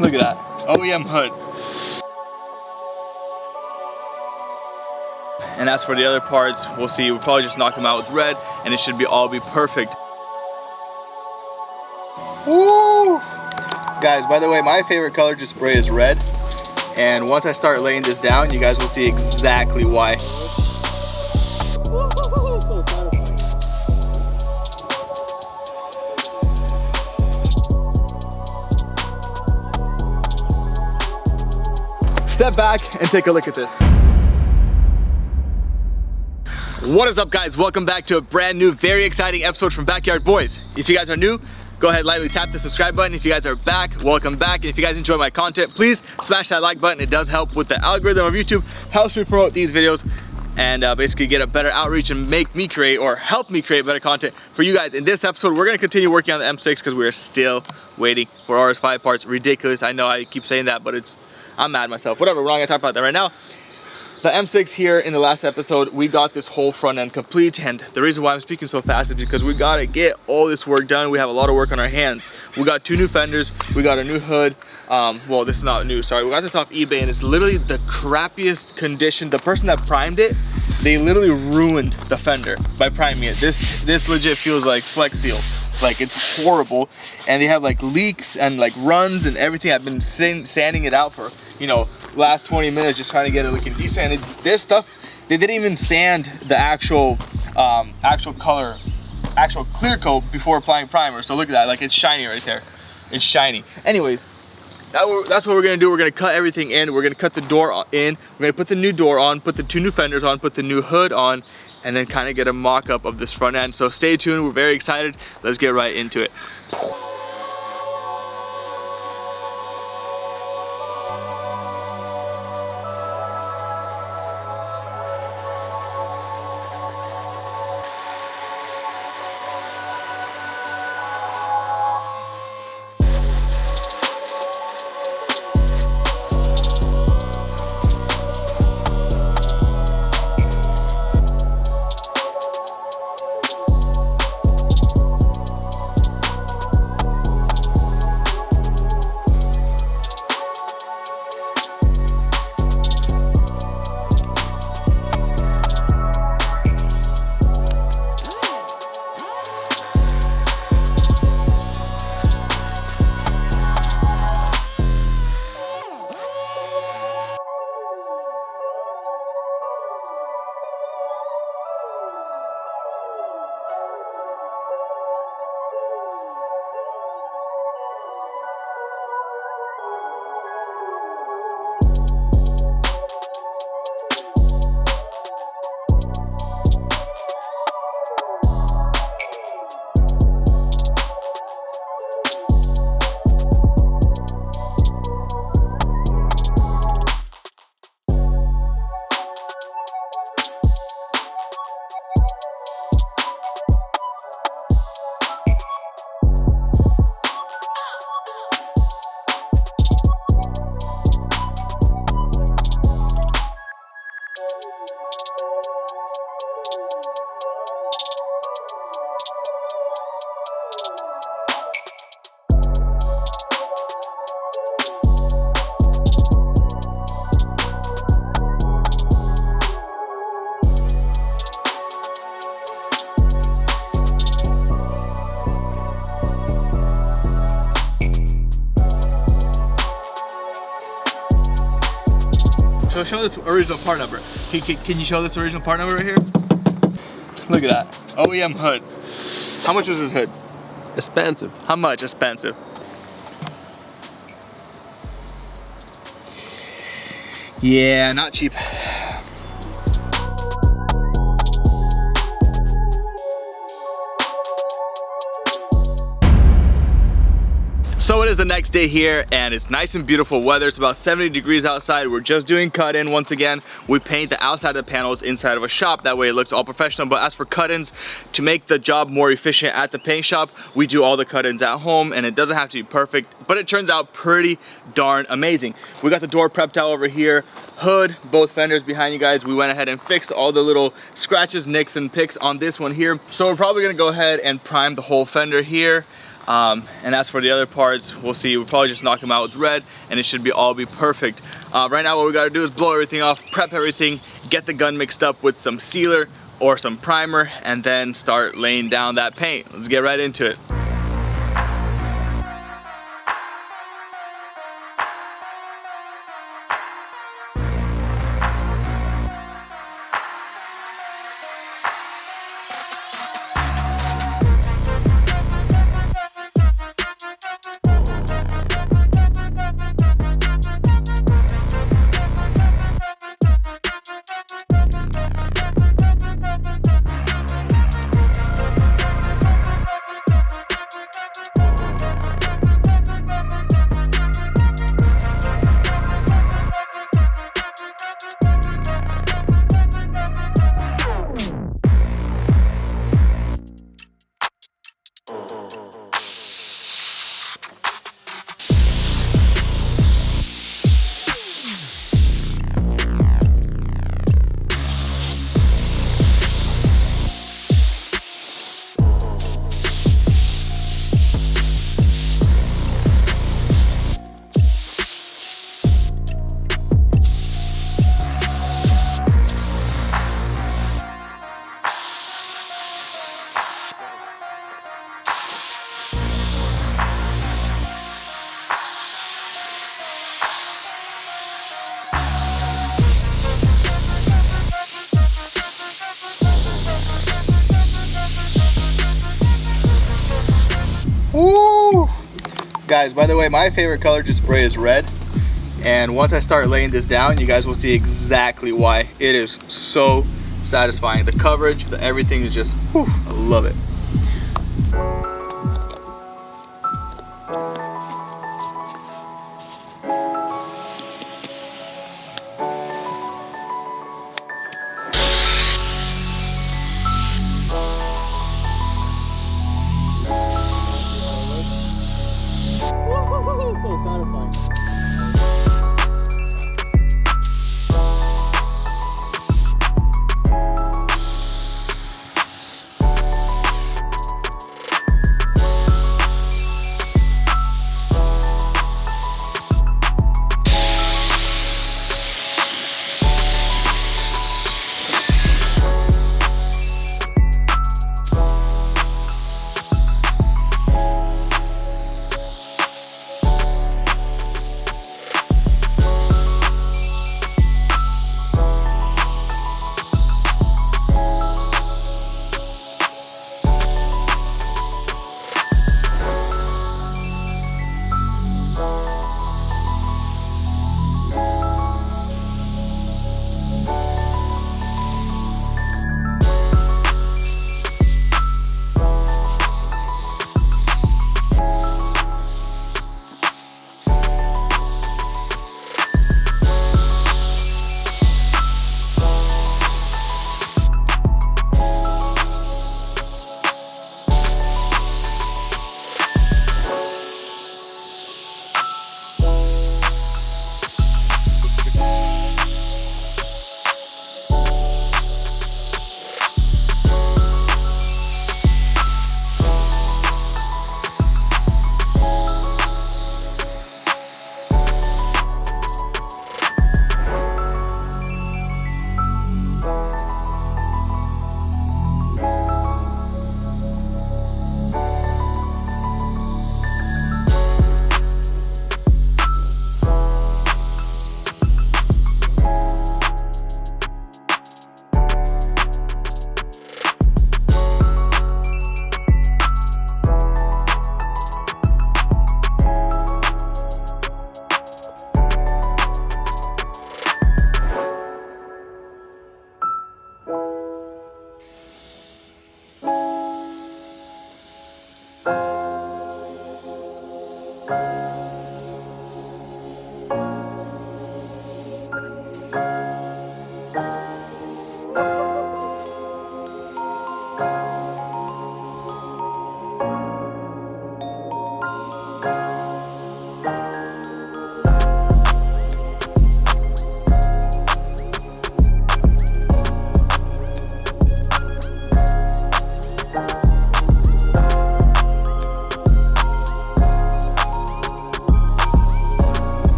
Look at that, OEM hood. And as for the other parts, we'll see. We'll probably just knock them out with red and it should all be perfect. Woo! Guys, by the way, my favorite color to spray is red. And once I start laying this down, you guys will see exactly why. Step back and take a look at this. What is up, guys? Welcome back to a brand new, very exciting episode from Backyard Boys. If you guys are new, go ahead, lightly tap the subscribe button. If you guys are back, welcome back. And if you guys enjoy my content, please smash that like button. It does help with the algorithm of YouTube, helps me promote these videos, and basically get a better outreach and make me create, or help me create better content for you guys. In this episode, we're gonna continue working on the M6 because we are still waiting for RS5 parts. Ridiculous, I know I keep saying that, but I'm mad at myself. Whatever, we're not gonna talk about that right now. The M6 here, in the last episode, we got this whole front end complete, and the reason why I'm speaking so fast is because we gotta get all this work done. We have a lot of work on our hands. We got 2 new fenders, we got a new hood. Well, this is not new, sorry. We got this off eBay and it's literally the crappiest condition. The person that primed it, they literally ruined the fender by priming it. This legit feels like Flex Seal. Like, it's horrible, and they have like leaks and like runs and everything. I've been sanding it out for, you know, last 20 minutes just trying to get it looking decent. And this stuff, they didn't even sand the actual clear coat before applying primer. So look at that, like, it's shiny right there. It's shiny. Anyways, that's what we're gonna do. We're gonna cut everything in. We're gonna cut the door in. We're gonna put the new door on, put the 2 new fenders on, put the new hood on, and then kind of get a mock-up of this front end. So stay tuned, we're very excited. Let's get right into it. So show this original part number. Can you show this original part number right here? Look at that, OEM hood. How much was this hood? Expensive. How much expensive? Yeah, not cheap. So it is the next day here and it's nice and beautiful weather. It's about 70 degrees outside. We're just doing cut-in once again. We paint the outside of the panels inside of a shop. That way it looks all professional. But as for cut-ins, to make the job more efficient at the paint shop, we do all the cut-ins at home and it doesn't have to be perfect, but it turns out pretty darn amazing. We got the door prepped out over here, hood, both fenders behind you guys. We went ahead and fixed all the little scratches, nicks, and picks on this one here. So we're probably gonna go ahead and prime the whole fender here. And as for the other parts, we'll see. We'll probably just knock them out with red and it should be all be perfect. Right now what we gotta do is blow everything off, prep everything, get the gun mixed up with some sealer or some primer, and then start laying down that paint. Let's get right into it. Woo! Guys, by the way, my favorite color to spray is red. And once I start laying this down, you guys will see exactly why. It is so satisfying. The coverage, the everything is just, whew, I love it. So satisfying.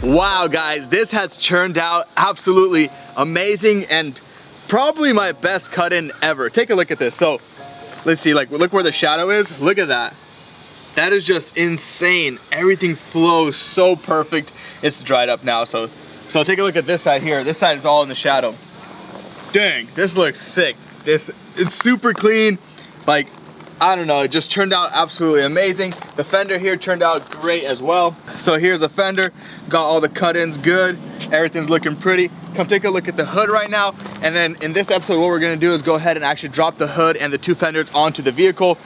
Wow guys, this has turned out absolutely amazing and probably my best cut-in ever. Take a look at this. So let's see, like, look where the shadow is. Look at that. That is just insane. Everything flows so perfect. It's dried up now, so take a look at this side here. This side is all in the shadow. Dang, this looks sick. It's super clean. Like, I don't know, it just turned out absolutely amazing. The fender here turned out great as well. So here's the fender, got all the cut-ins good. Everything's looking pretty. Come take a look at the hood right now. And then in this episode, what we're gonna do is go ahead and actually drop the hood and the two fenders onto the vehicle.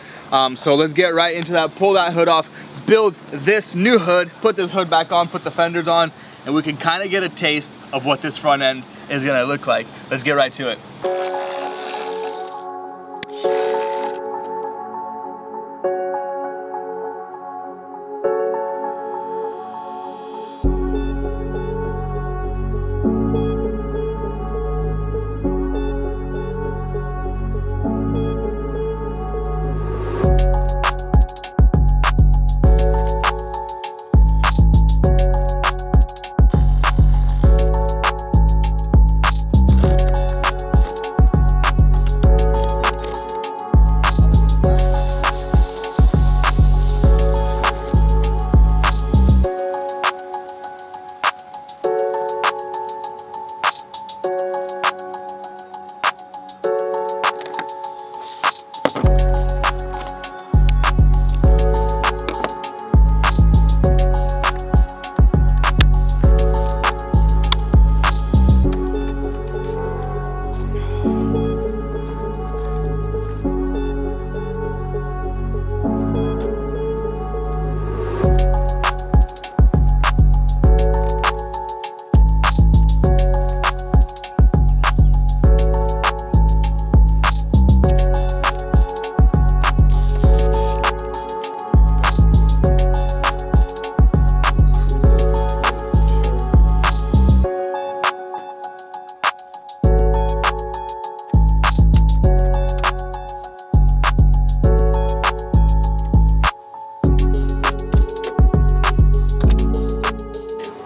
So let's get right into that, pull that hood off, build this new hood, put this hood back on, put the fenders on, and we can kind of get a taste of what this front end is gonna look like. Let's get right to it.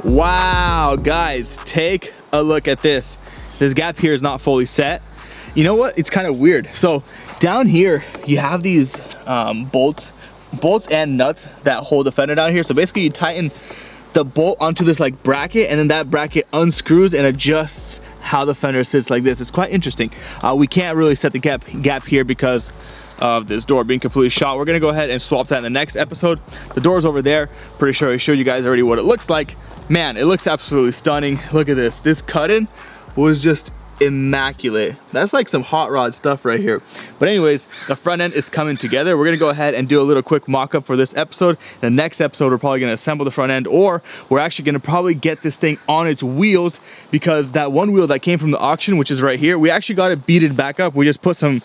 Wow, guys, take a look at this. This gap here is not fully set. You know what? It's kind of weird. So down here, you have these bolts and nuts that hold the fender down here. So basically you tighten the bolt onto this like bracket, and then that bracket unscrews and adjusts how the fender sits like this. It's quite interesting. We can't really set the gap here because of this door being completely shot. We're gonna go ahead and swap that in the next episode. The door's over there. Pretty sure I showed you guys already what it looks like. Man, it looks absolutely stunning. Look at this. This cut-in was just immaculate. That's like some hot rod stuff right here. But anyways, the front end is coming together. We're gonna go ahead and do a little quick mock-up for this episode. The next episode, we're probably gonna assemble the front end, or we're actually gonna probably get this thing on its wheels, because that one wheel that came from the auction, which is right here, we actually got it beaded back up. We just put some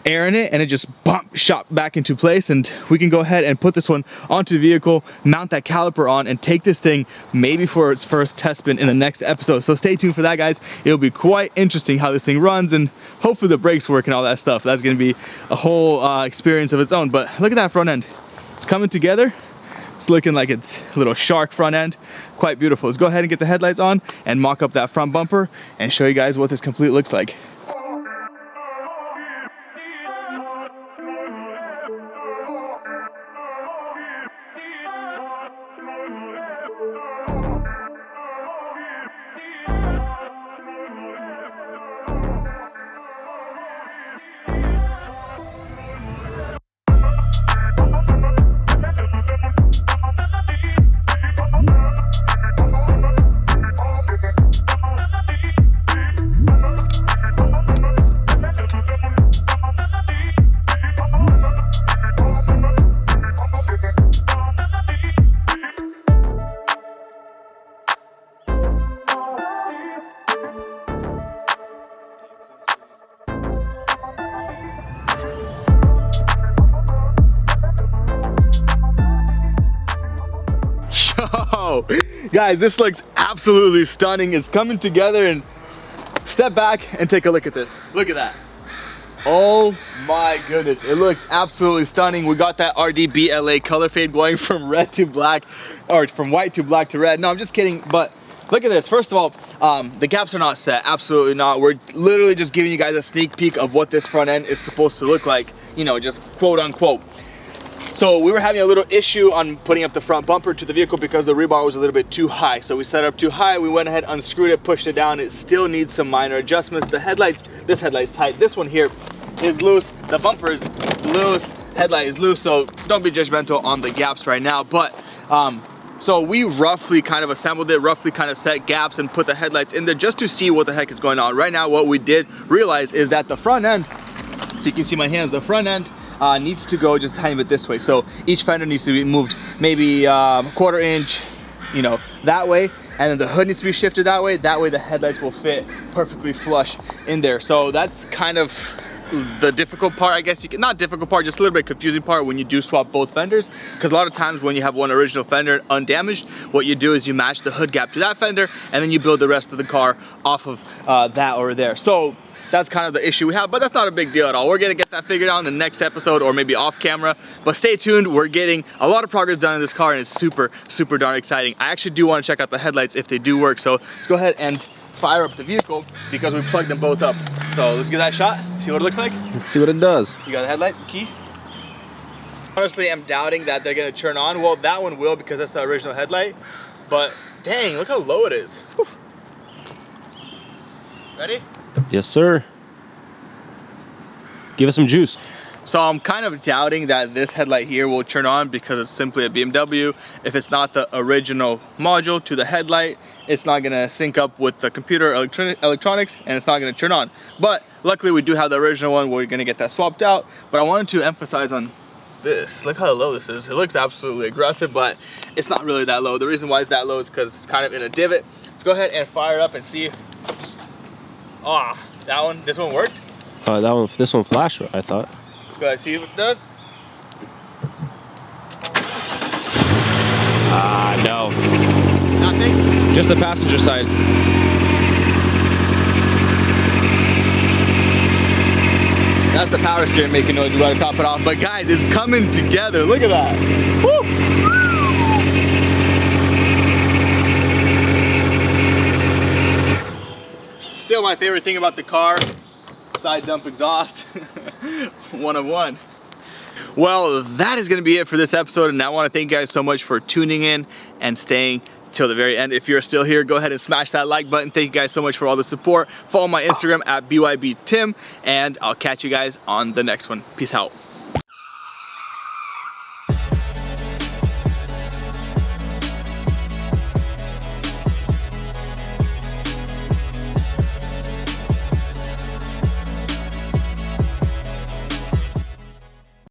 air in it and it just shot back into place, and we can go ahead and put this one onto the vehicle, mount that caliper on, and take this thing maybe for its first test spin in the next episode. So stay tuned for that, guys. It'll be quite interesting how this thing runs, and hopefully the brakes work and all that stuff. That's going to be a whole experience of its own. But look at that front end. It's coming together. It's looking like it's a little shark front end. Quite beautiful. Let's go ahead and get the headlights on and mock up that front bumper and show you guys what this complete looks like. Yo, guys, this looks absolutely stunning. It's coming together, and step back and take a look at this. Look at that. Oh my goodness, it looks absolutely stunning. We got that RDBLA color fade going from red to black, or from white to black to red. No, I'm just kidding, but look at this. First of all, the gaps are not set, absolutely not. We're literally just giving you guys a sneak peek of what this front end is supposed to look like, you know, just quote unquote. So we were having a little issue on putting up the front bumper to the vehicle because the rebar was a little bit too high. So we set it up too high, we went ahead, unscrewed it, pushed it down. It still needs some minor adjustments. The headlights, this headlight's tight. This one here is loose. The bumper is loose, headlight is loose. So don't be judgmental on the gaps right now. But so we roughly kind of assembled it, roughly kind of set gaps and put the headlights in there just to see what the heck is going on. Right now, what we did realize is that the front end, so you can see my hands, the front end needs to go just a tiny bit this way. So each fender needs to be moved maybe a quarter inch, you know, that way. And then the hood needs to be shifted that way. That way the headlights will fit perfectly flush in there. So that's kind of the difficult part, I guess you can, not difficult part, just a little bit confusing part when you do swap both fenders. Because a lot of times when you have one original fender undamaged, what you do is you match the hood gap to that fender and then you build the rest of the car off of that over there. So that's kind of the issue we have, but that's not a big deal at all. We're gonna get that figured out in the next episode or maybe off camera, but stay tuned. We're getting a lot of progress done in this car and it's super, super darn exciting. I actually do wanna check out the headlights if they do work. So let's go ahead and fire up the vehicle because we plugged them both up. So let's give that a shot, see what it looks like. Let's see what it does. You got the headlight, the key? Honestly, I'm doubting that they're gonna turn on. Well, that one will because that's the original headlight, but dang, look how low it is. Whew. Ready? Yes, sir. Give us some juice. So I'm kind of doubting that this headlight here will turn on because it's simply a BMW. If it's not the original module to the headlight, it's not gonna sync up with the computer electronics and it's not gonna turn on. But luckily we do have the original one. We're gonna get that swapped out. But I wanted to emphasize on this. Look how low this is. It looks absolutely aggressive, but it's not really that low. The reason why it's that low is because it's kind of in a divot. Let's go ahead and fire it up and see. This one worked? This one flashed, I thought. Let's go ahead and see what it does. No. Nothing? Just the passenger side. That's the power steering making noise. We gotta top it off. But guys, it's coming together. Look at that. Woo! Still my favorite thing about the car, side dump exhaust. One of one. Well, that is gonna be it for this episode, and I wanna thank you guys so much for tuning in and staying till the very end. If you're still here, go ahead and smash that like button. Thank you guys so much for all the support. Follow my Instagram at BYBTim, and I'll catch you guys on the next one. Peace out.